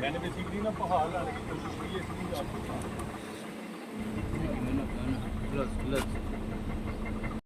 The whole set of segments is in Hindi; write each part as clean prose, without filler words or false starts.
मैंने बेसिकली ना पहाड़ लाने की कोशिश की है, इसलिए आपको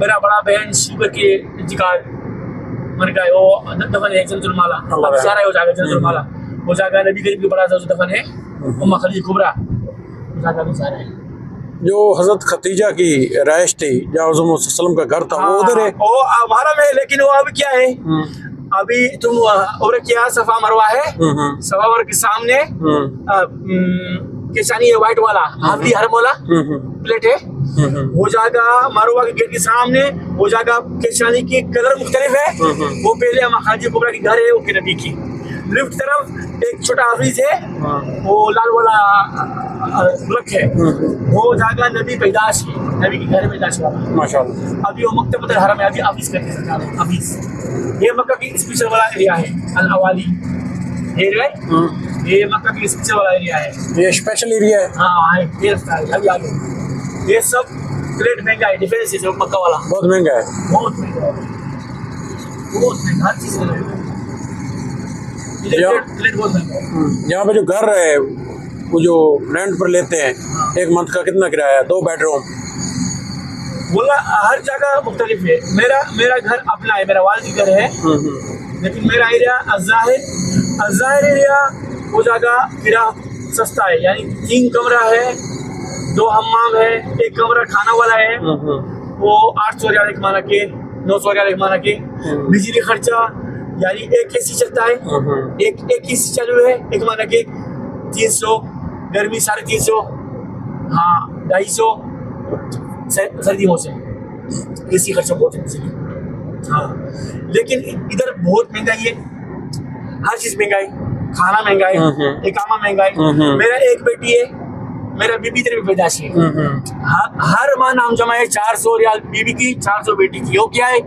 मेरा बड़ा बहन शुगर के इंतकाल मर गए, वो दफन है जन्नतुल माला, अब जा रहा है वो जाकर जन्नतुल माला, वो जाकर नबी करीम के बड़ा सा दफन है उम्मा खदीजा कुबरा, वो जाकर भी जा रहा है। जो हजरत खतीजा की रहायश थी, जहाँ हुज़ूर मोहम्मद सल्लल्लाहु अलैहि वसल्लम का घर था, वो उधर है। वो हमारा में है, लेकिन वो अभी क्या है, अभी तुम और क्या सफा मरवा है, सफा मरवा के सामने केशानी है व्हाइट वाला, हाफली हरम वाला प्लेट है, वो जगह मरवा के गेट के सामने, वो जगह केशानी की कलर मुख्तलिफ है, वो पहले अम्मा खदीजा कुबरा की घर है, वो के नबी की। लेफ्ट तरफ एक छोटा हाफिज है, वो लाल वाला रख है, वो जगह नबी पैदाश है, नबी की घर पैदाश वाला माशाअल्लाह। अभी वो मकतबतुल हरम है, अभी हाफिज करके सरकार है, हाफिज। ये मक्का की स्पेशल वाला एरिया है, अल अवाली एरिया है, ये मक्का की स्पेशल वाला एरिया है, ये स्पेशल एरिया है। हाँ है, ये रास्ता है, अभी आगे ये सब प्लेट महंगा है, डिफेंस है मक्का वाला, बहुत महंगा है। बहुत महंगा है, बहुत महंगा, हर चीज महंगा है, प्लेट बहुत महंगा है। यहाँ पे जो घर है, वो जो रेंट पर लेते हैं, एक मंथ का कितना किराया है? 2 बेडरूम। बोला हर जगह मुख्तलिफ है, मेरा घर अपना है, मेरा वालिद का घर है, लेकिन मेरा एरिया अज़ाहिर एरिया, वो जगह किरा सस्ता है, यानी 3 कमरा है, 2 हम्माम है, 1 कमरा खाना वाला है, वो 800 रियाल एक माना के, 900 रियाल एक माना के। बिजली खर्चा यानी एक एसी चलता है, एक एसी चालू है, एक माना के 300, गर्मी 350, हाँ 250 सर्दियों से एसी खर्चा बहुत है बिजली। हाँ, लेकिन इधर बहुत महंगाई है, हर चीज महंगाई, खाना महंगा है, इकामा महंगा है। मेरा एक बेटी है, मेरा बीबी तेरे पैदाश है, हर माह नाम जमा है 400 रियाल बीबी की, 400 बेटी की। वो क्या है,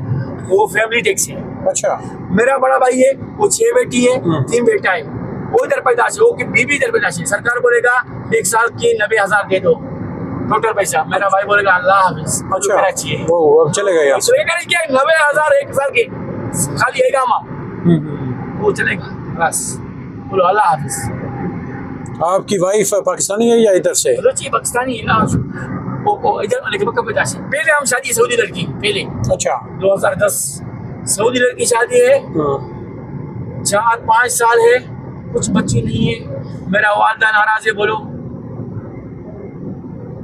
वो फैमिली टैक्स है। अच्छा। मेरा बड़ा भाई है, वो 6 बेटी है, 3 बेटा है, वो इधर पैदाश है, वो की बीबी इधर पैदाश है। सरकार बोलेगा 1 साल की 90,000 दे दो टोटल पैसा, मेरा भाई बोलेगा अल्लाह हाफिज, अच्छा, कराची है, वो अब चलेगा यहाँ तो ये करें क्या, 90,000 1 साल की खाली है गामा, वो चलेगा बस, बोलो अल्लाह हाफिज। आपकी वाइफ पाकिस्तानी है या इधर से? रुचि पाकिस्तानी है, वो इधर लेके मक्का पैदाश है। पहले हम शादी सऊदी लड़की, पहले अच्छा। 2010 सऊदी लड़की शादी है, 4-5 साल है, कुछ बच्ची नहीं है, मेरा वालिदा नाराज है, बोलो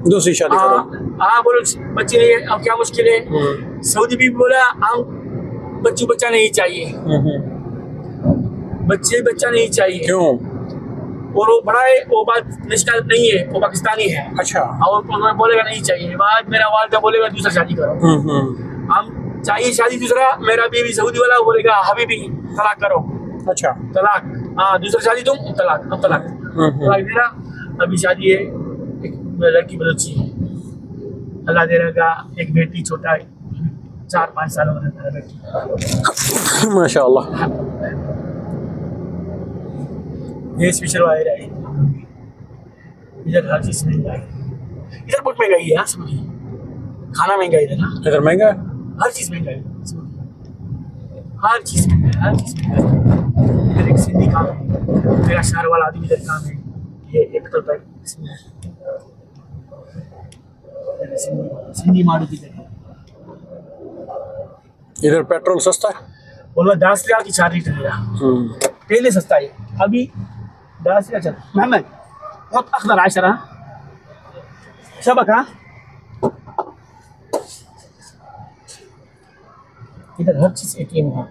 दूसरी शादी करो। हाँ बोलो बच्ची नहीं है, अब क्या मुश्किल है। सऊदी भी बोला हम बच्चा नहीं चाहिए, बच्चा नहीं चाहिए। क्यों? और वो बड़ा है, वो बात नेशनल नहीं है, वो पाकिस्तानी है। अच्छा। और उन्होंने बोलेगा नहीं चाहिए, बाद मेरा वालिदा बोलेगा दूसरा शादी करो, हम चाहिए शादी दूसरा, मेरा बीवी सऊदी वाला बोलेगा हबीबी तलाक करो। अच्छा, तलाक, हाँ दूसरा शादी तुम, तलाक, अब तलाक देना। अभी शादी है, एक लड़की बलोची है, अल्लाह दे रहेगा, एक बेटी छोटा है, 4-5 सालों में मेरा बेटी माशाअल्लाह। ये स्पेशल वायर है, इधर हर चीज महंगा है, इधर बहुत महंगाई है, समझिए खाना महंगा है इधर ना, इधर महंगा है, हर चीज महंगा है, हर चीज महंगा है, हर चीज महंगा है। इधर एक सिंधी काम है, मेरा शहर वाला आदमी इधर काम है, ये एक पेट्रोल पैक सिंधी मारुति है। इधर पेट्रोल सस्ता है, बोलो 10 रियाल की 4 लीटर है, पहले सस्ता है, अभी 10 रियाल चल। मोहम्मद बहुत अखदर आशरा शबक, हाँ इधर हर चीज एटीएम है।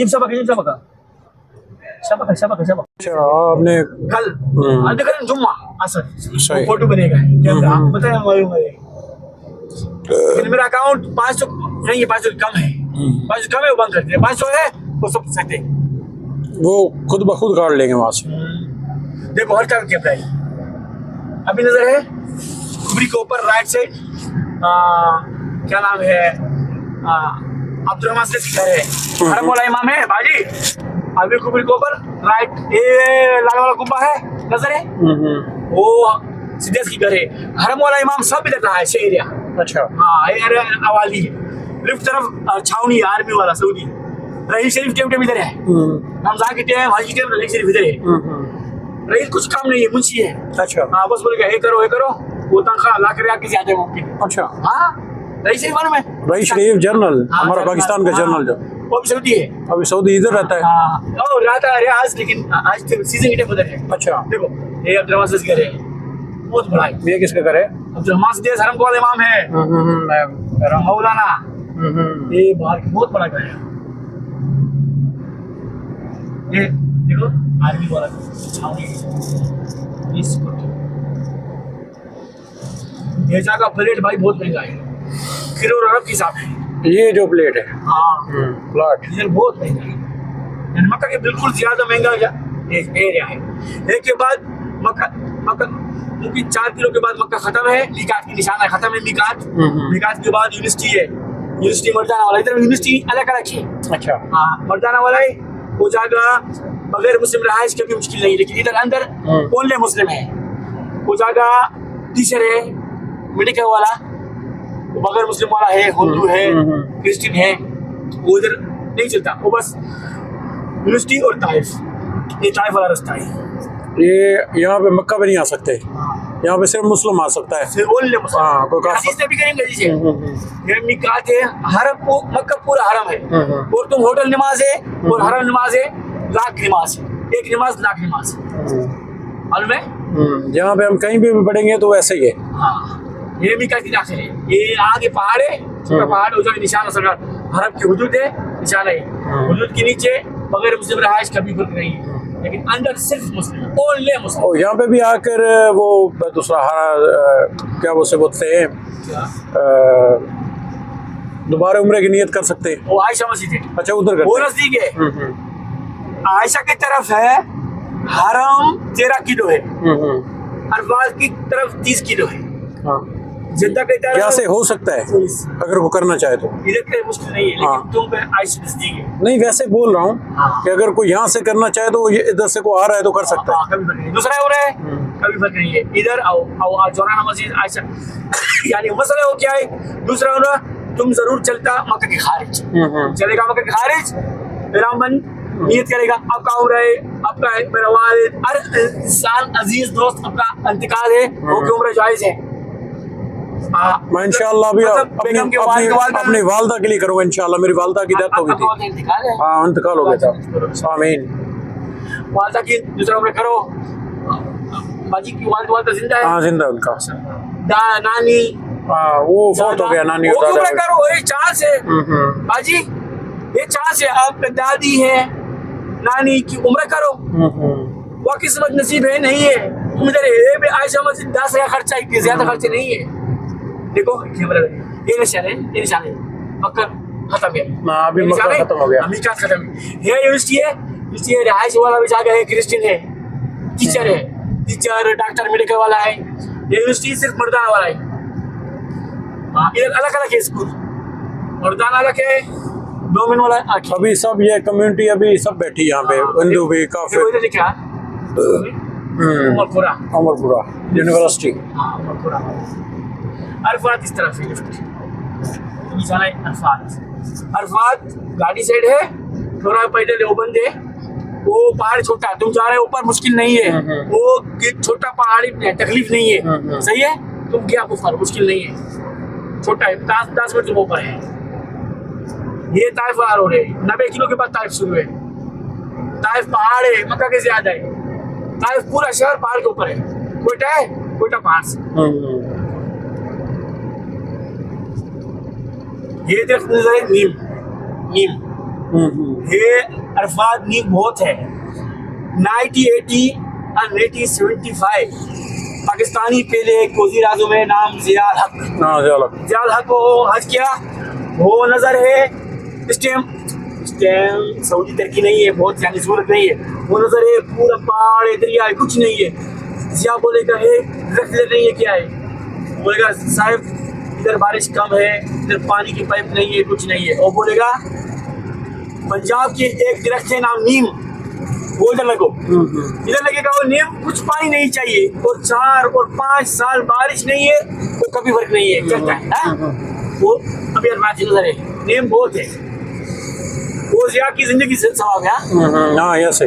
शबक अच्छा। आपने कल जुम्मा असर सही। फोटो बनेगा, कैमरा बताया मालूम है। लेकिन मेरा अकाउंट 500 नहीं है, 500 कम है, 500 कम है, वो बंद कर दिया। 500 है वो सब सकते, वो खुद ब खुद काट लेंगे वहाँ से। देखो हर जगह कैमरा है। अभी नजर है कुबरी के ऊपर राइट साइड, क्या नाम है, अब्दुर्रहमान से घर है, हरम वाला इमाम है बाजी। अभी कुबरी के ऊपर राइट, ये लाल वाला गुब्बा है, नजर है, वो सिद्धेश की घर है। हरम वाला इमाम सब इधर रहा है, से एरिया। अच्छा। हाँ एरिया अवाली है। लेफ्ट तरफ छावनी आर्मी वाला सऊदी, रहीम शरीफ टेम इधर है, रमजान की टेम, हज की टेम, रहीम शरीफ इधर है। रईस कुछ काम नहीं है, मुंशी है। अच्छा हाँ बस बोलेगा ये करो, वो तनख्वाह लाख रियाल की ज्यादा मुमकिन है। अच्छा हाँ रईस ही मालूम है। रईस शरीफ जनरल, हाँ, हमारा जनरल, पाकिस्तान का हाँ, जनरल जो वो भी सऊदी है। अभी सऊदी इधर रहता है। हाँ और रहता है आज, लेकिन आज सीजन के टाइम उधर है। अच्छा देखो ये अब्दुल रहमान घर है, बहुत बड़ा है। ये किसका घर है? अब्दुल रहमान देश हरम का इमाम है, मौलाना। ये बाहर की बहुत बड़ा घर है। ये देखो आर्मी वाला छावनी, ये सिक्योरिटी। ये जगह प्लेट भाई बहुत महंगा है, करोड़ अरब के हिसाब है। ये जो प्लेट है हाँ प्लाट डीजल बहुत महंगा है, यानी मक्का के बिल्कुल ज्यादा महंगा एरिया है। एक के बाद मक्का क्योंकि 4 किलो के बाद मक्का खत्म है, मीकात की निशाना खत्म है। मीकात के बाद यूनिवर्सिटी है, यूनिवर्सिटी मर्दाना वाला, इधर यूनिवर्सिटी अलग अलग है। अच्छा हाँ मर्दाना वाला है, वो जगह बगैर मुस्लिम रहाइश कभी मुश्किल नहीं है, लेकिन इधर अंदर ओनली मुस्लिम है। वो जगह टीचर है, मेडिकल वाला, वो बगैर मुस्लिम वाला है, हिंदू है, क्रिश्चियन है, वो इधर नहीं चलता। वो बस यूनिवर्सिटी और ताइफ, ये ताइफ वाला रास्ता है। ये यहाँ पे मक्का पे नहीं आ सकते, यहाँ पे सिर्फ मुस्लिम आ सकता है। फिर ओनली मुस्लिम। हाँ, कोई काफिर- हदीस में भी करेंगे जैसे ये मीकात है, हरम को मक्का पूरा हरम है, और तुम होटल नमाज है और हरम नमाज है, लाख नमाज है, एक नमाज लाख नमाज है। मालूम है? जहाँ पे हम कहीं भी पढ़ेंगे तो वैसे ही है। हाँ ये मीकात की दाखिल है। ये आगे पहाड़ है, छोटा पहाड़, उधर निशान सरकार हरम की हुदूद है, निशान है। हुदूद के नीचे बगैर मुस्लिम रहाइश कभी फर्क नहीं है, लेकिन अंदर सिर्फ मुस्लिम, ओनली मुस्लिम। और यहाँ पे भी आकर वो दूसरा क्या वो से बोलते हैं दोबारा उम्रे की नियत कर सकते हैं। वो आयशा मस्जिद है, अच्छा उधर वो करते नजदीक है। हैं। आयशा की तरफ है हरम 13 किलो है, अरबाज की तरफ 30 किलो है। हाँ जिद्दा की तरफ क्या से हो सकता है अगर वो करना चाहे तो? इधर के मुश्किल नहीं है, लेकिन हाँ। तुम पे आयशा नजदीक है। नहीं वैसे बोल रहा हूँ हाँ। कि अगर कोई यहाँ से करना चाहे तो ये इधर से को आ रहा है तो कर सकता है। हाँ, कभी फर्क नहीं, दूसरा हो रहा है कभी फर्क नहीं है। इधर आओ जोराना मस्जिद आयशा यानी मसला हो क्या है, दूसरा होना तुम जरूर चलता मक्का के खारिज, चलेगा मक्का के खारिज, मेरा मन नियत करेगा आपका उम्र है, आपका है, मेरा वालिद हर इंसान अजीज दोस्त आपका इंतकाल है, वो की उम्र जायज है। मैं इंशाल्लाह भी मतलब बेगम के अपनी वालदा के लिए करूँगा इंशाल्लाह। मेरी वालदा की डेथ हो गई थी। इंतकाल है, हाँ इंतकाल हो गया था। आमीन। वालदा की दूसरा उम्र करो। बाजी की वालदा जिंदा है, हाँ जिंदा उनका। नानी हाँ वो फौत हो गया नानी वो और उम्र दादा। करो, ये चांस है बाजी, ये चांस है। आपका दादी है, नानी की उम्र करो, वो किस्मत नसीब है नहीं है। तुम इधर ये भी आयशा मस्जिद 10,000 खर्चा, इतनी ज्यादा खर्चे नहीं है। देखो ये निशान है, ये निशान है, मक्का खत्म है। हाँ अभी मक्का खत्म हो गया। मीकात खत्म है। ये यूनिवर्सिटी है, यूनिवर्सिटी है, रिहाइश वाला भी जगह है, क्रिश्चियन है, टीचर है, टीचर डॉक्टर मेडिकल वाला है। ये यूनिवर्सिटी सिर्फ मर्दाना वाला है। हाँ इधर अलग अलग है स्कूल, मर्दाना अलग है, डोमिन वाला है। अभी सब ये कम्युनिटी अभी सब बैठी यहाँ पे, हिंदू भी काफी। इधर लिखा उमरपुरा, अमरपुरा यूनिवर्सिटी। हाँ उमरपुरा। अरफात इस तरफ है, तुम्हें जाना है अरफात। अरफात गाड़ी साइड है, थोड़ा पैदल है, वो बंद है। वो पहाड़ छोटा, तुम जा रहे हो ऊपर, मुश्किल नहीं है। वो छोटा पहाड़ी तकलीफ नहीं है, सही है। तुम क्या ऊपर, मुश्किल नहीं है, छोटा है, 10 मिनट तुम ऊपर है। ये ताइफ वाला रोड है, 90 किलो के बाद ताइफ शुरू है। ताइफ पहाड़ है, मक्का के ज्यादा है। ताइफ पूरा शहर पहाड़ के ऊपर है, कोयटा है, कोयटा पहाड़ से। ये दरख्त नजर है नीम, ये अरफात नीम बहुत है। 1980 और 1975 पाकिस्तानी पहले एक वजीर आजम है, नाम जियाल हक। जियाल हक को हज किया, वो नजर है। इस टाइम सऊदी तरक्की नहीं है, बहुत यानी सूरत नहीं है, वो नजर है, पूरा पहाड़ है, दरिया है, कुछ नहीं है। जिया बोलेगा दरख्त नहीं है, क्या है? बोलेगा साहब इधर बारिश कम है, इधर पानी की पाइप नहीं है, कुछ नहीं है। वो बोलेगा पंजाब की एक दरख्त है नाम नीम, वो इधर लगो, इधर लगेगा वो नीम। कुछ पानी नहीं चाहिए, और 4 और 5 साल बारिश नहीं है, वो कभी फर्क नहीं है, चलता है। वो अभी अरबाज नजर है, नीम बहुत है। वो जिया की जिंदगी से सवाब है। हाँ ऐसे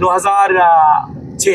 2006.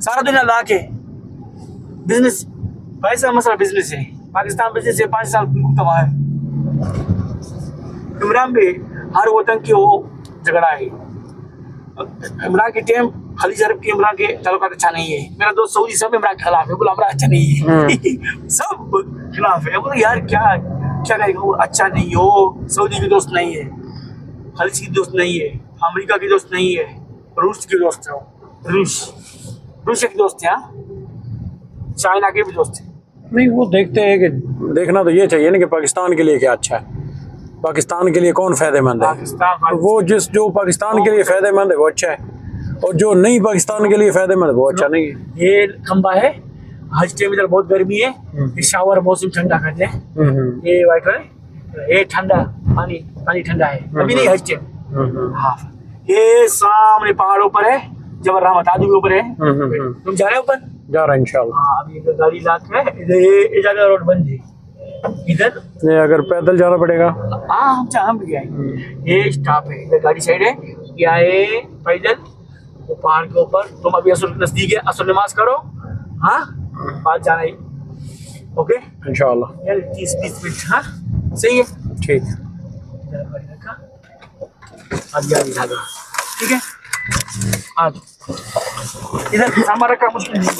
सारा दुनिया ला के बिजनेस, पैसा मसला बिजनेस है। पाकिस्तान बिजनेस से 5 साल तबाह है। इमरान भी हर वतन की वो झगड़ा है। इमरान की टीम खलीज अरब की इमरान के ताल्लुकात अच्छा नहीं है। मेरा दोस्त सऊदी सब इमरान के खिलाफ है, बोला इमरान अच्छा नहीं है। सब खिलाफ है। बोला यार क्या क्या करेगा वो, अच्छा नहीं हो, सऊदी की दोस्त नहीं है, खलीज की दोस्त नहीं है, अमेरिका की दोस्त नहीं है, रूस की दोस्त है, रूस की दोस्त है, चाइना के भी दोस्त है। नहीं वो देखते हैं कि देखना तो ये चाहिए ना कि पाकिस्तान के लिए क्या अच्छा है, पाकिस्तान के लिए कौन फायदेमंद है। तो वो जो पाकिस्तान के लिए फायदेमंद है वो अच्छा है, और जो नहीं पाकिस्तान के लिए फायदेमंद है वो अच्छा नहीं है। ये खंबा है, हज टाइम इधर बहुत गर्मी है, ये शावर मौसम ठंडा कर ले। ये वाइट वाले ये ठंडा पानी, पानी ठंडा है, अभी नहीं हज टाइम। हाँ ये सामने पहाड़ों पर है, जबर रहमत आदमी के ऊपर है। तुम जा रहे हो ऊपर? जा रहा है इंशाल्लाह। हाँ अभी इधर गाड़ी ला के इधर ये जगह रोड बंद है इधर। ये अगर पैदल जाना पड़ेगा? हाँ हम भी आएंगे। ये स्टॉप है, इधर गाड़ी साइड है, या ये पैदल वो पहाड़ के ऊपर। तुम अभी असर नजदीक है, असर नमाज करो, हाँ बात जाना है। ओके इंशाल्लाह यार 30-20 मिनट। हाँ सही है, ठीक। इधर गाड़ी रखा, अभी आगे जाएगा, ठीक है। हाँ इधर सामान रखा मुश्किल नहीं है।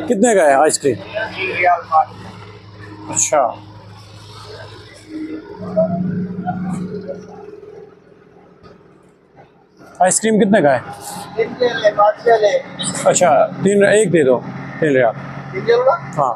कितने का है आइसक्रीम? अच्छा आइसक्रीम कितने का है? अच्छा 3 एक दे दो, 3 रियाल। हाँ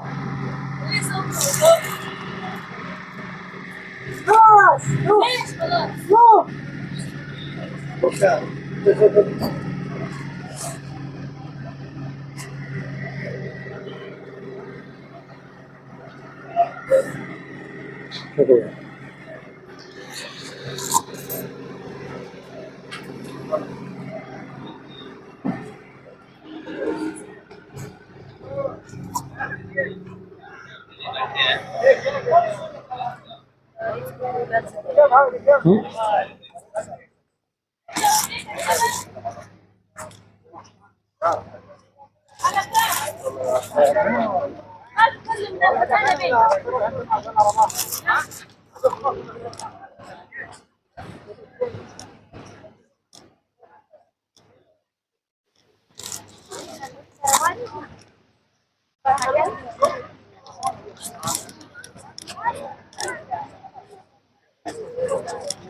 शुक्रिया।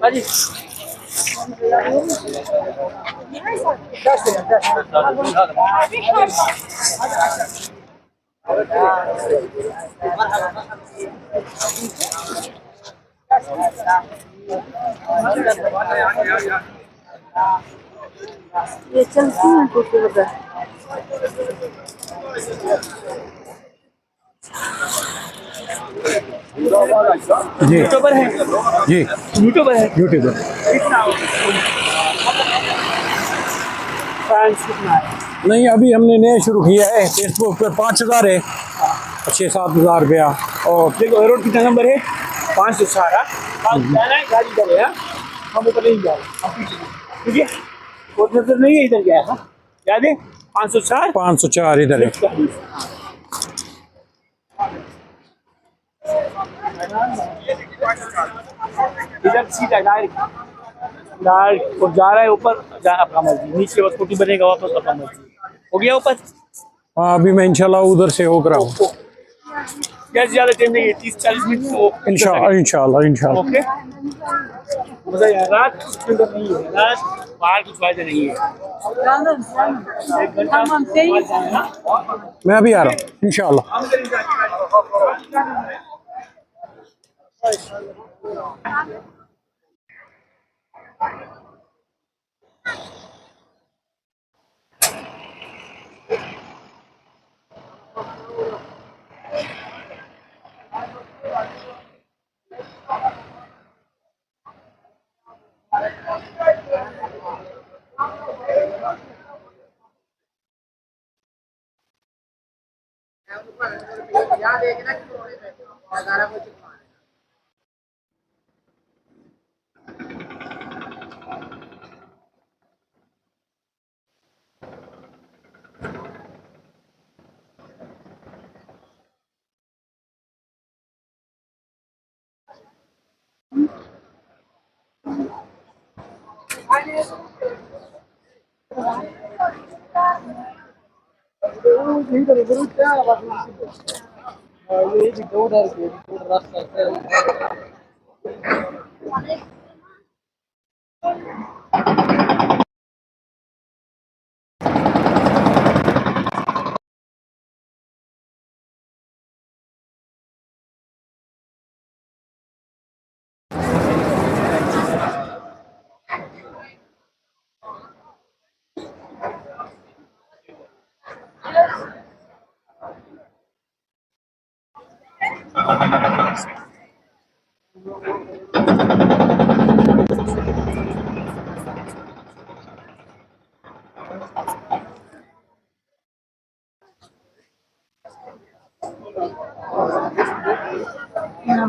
बाजी ये चलती है कुछ उधर। जी यूट्यूबर है, जी यूट्यूबर है। यूट्यूबर। कितना फैंस कितना है? नहीं अभी हमने नया शुरू किया है, फेसबुक पर 5000 है, 6-7 हज़ार रुपया। और देखो रोड कितना नंबर है? 518। जाना है गाड़ी इधर है, हम ऊपर नहीं जा रहे, हम पीछे, ठीक है। कोई नजर नहीं है इधर गया है, याद है 504 504 इधर है। इधर सीधा डायरेक्ट और जा रहा है ऊपर, जा अपना मर्जी, नीचे बस स्कूटी बनेगा वापस अपना मर्जी। हो गया ऊपर? हाँ अभी मैं इंशाल्लाह उधर से होकर आऊँ ज़्यादा टाइम नहीं है, 30-40 मिनट वो इंशाल्लाह। ओके मजा यार, रात उसके अंदर नहीं है, रात बाहर कुछ फायदा नहीं है। एक घंटा बाद जाना ना। मैं अभी आ रहा हूँ इंशाल्लाह।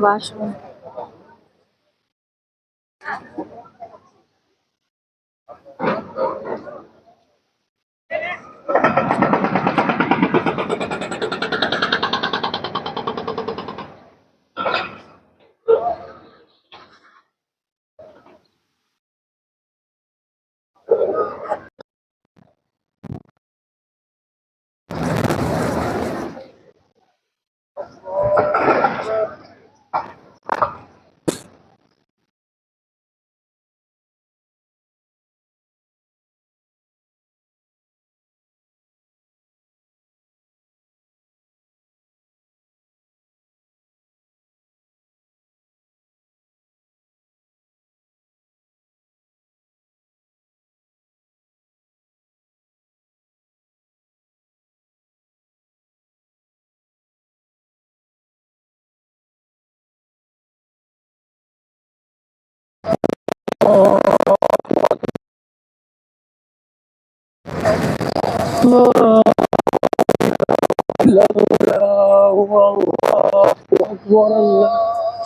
washroom.